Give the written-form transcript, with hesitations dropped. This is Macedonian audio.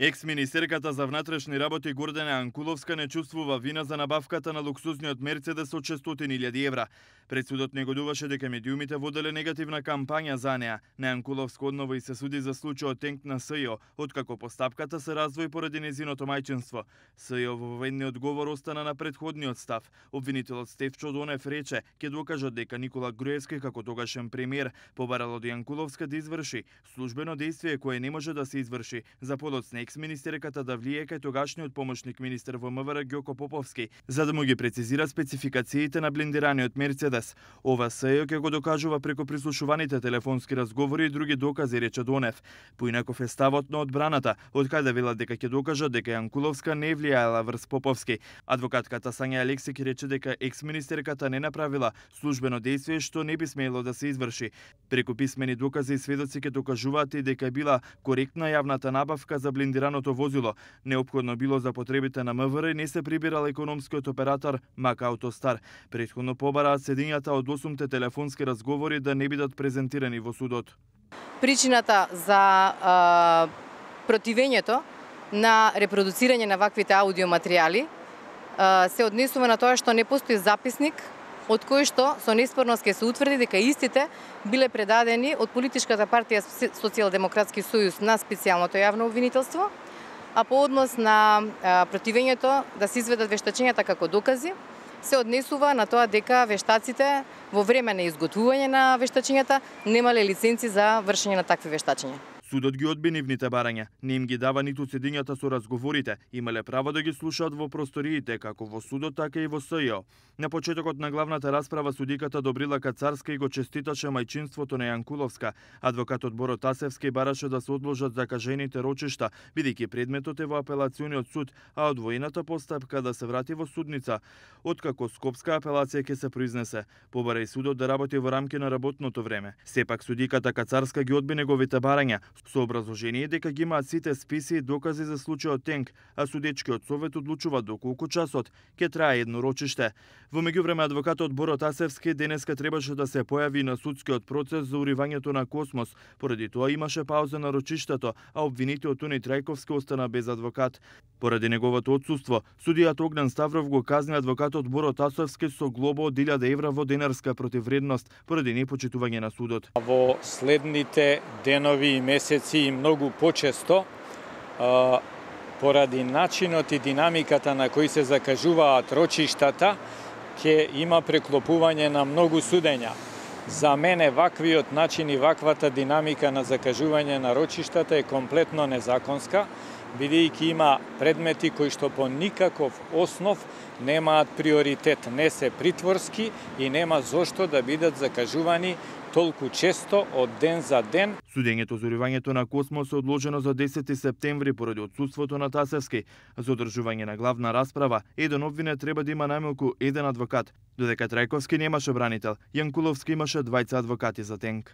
Екс-министерката за внатрешни работи Гордана Јанкуловска не чувствува вина за набавката на луксузниот Мерцедес од 600.000 евра. Пред судот негодуваше дека медиумите воделе негативна кампања за неа. На Јанкуловска одново и се суди за случајот Тенк на СЈО, откако постапката се раздвои поради незиното мајчинство. СЈО во воедниот говор остана на претходниот став. Обвинителот Стефчо Донев рече ќе докажат дека Никола Груевски како тогашен премиер побарал од Јанкуловска да изврши службено дејствие кое не може да се изврши за подоцна екс-министерката да влие кај тогашниот помошник министер во МВР Ѓоко Поповски, за да му ги прецизира спецификациите на блиндираниот Мерцедес. Ова СЈО ќе го докажува преку прислушуваните телефонски разговори и други докази, рече Донев. Поинаков е ставот на одбраната, од каде велат дека ќе докажат дека Јанкуловска не влијаела врз Поповски. Адвокатката Сања Алексик рече дека екс-министерката не направила службено дејствие што не би смело да се изврши. Преку писмени докази и сведоци ќе докажуваат и дека била коректна јавната набавка за блиндираното возило. Неопходно било за потребите на МВР и не се прибирал економскиот оператор Мак Аутостар. Претходно побараат седињата од 8 телефонски разговори да не бидат презентирани во судот. Причината за противењето на репродуцирање на ваквите аудиоматеријали се однесува на тоа што не постои записник од кој што со неспорност ќе се утврди дека истите биле предадени од политичката партија Социјалдемократски сојуз на специјалното јавно обвинителство, а по однос на противењето да се изведат вештачењата како докази, се однесува на тоа дека вештаците во време на изготвување на вештачењата немале лиценци за вршење на такви вештачења. Судот ги одби нивните барања, не им ги дава ниту седињата со разговорите, имале право да ги слушаат во просториите, како во судот, така и во СЈО. На почетокот на главната расправа судиката Добрила Кацарска и го честиташе мајчинството на Јанкуловска. Адвокатот Боро Тасевски бараше да се одложат закажените рочишта, бидејќи предметот е во апелациониот суд, а одвоената постапка да се врати во судница, откако Скопска апелација ќе се произнесе. Побара и судот да работи во рамки на работното време. Сепак судиката Кацарска ги одби неговите барања, со образложение дека ги имаат сите списи и докази за случајот Тенк, а судечкиот совет одлучува доколку часот ќе трае едно рочиште. Во меѓувреме адвокатот Боро Тасевски денеска требаше да се појави на судскиот процес за уривањето на Космос, поради тоа имаше пауза на рочиштето, а обвинитиот Тони Трајковски остана без адвокат. Поради неговото отсуство, судијата Огнен Ставров го казни адвокатот Боро Тасевски со глоба од 1000 евра во денарска противвредност поради непочитување на судот. Во следните денови и месеци и многу почесто, поради начинот и динамиката на кој се закажуваат рочиштата, ќе има преклопување на многу судења. За мене ваквиот начин и ваквата динамика на закажување на рочиштата е комплетно незаконска, бидејќи има предмети кои што по никаков основ немаат приоритет, не се притворски и нема зошто да бидат закажувани толку често од ден за ден. Судењето за уривањето на Космос е одложено за 10 септември поради отсуството на Тасевски. За одржување на главна расправа, еден обвинет треба да има најмалку еден адвокат, додека Трајковски немаше бранител, Јанкуловски имаше двајца адвокати за Тенк.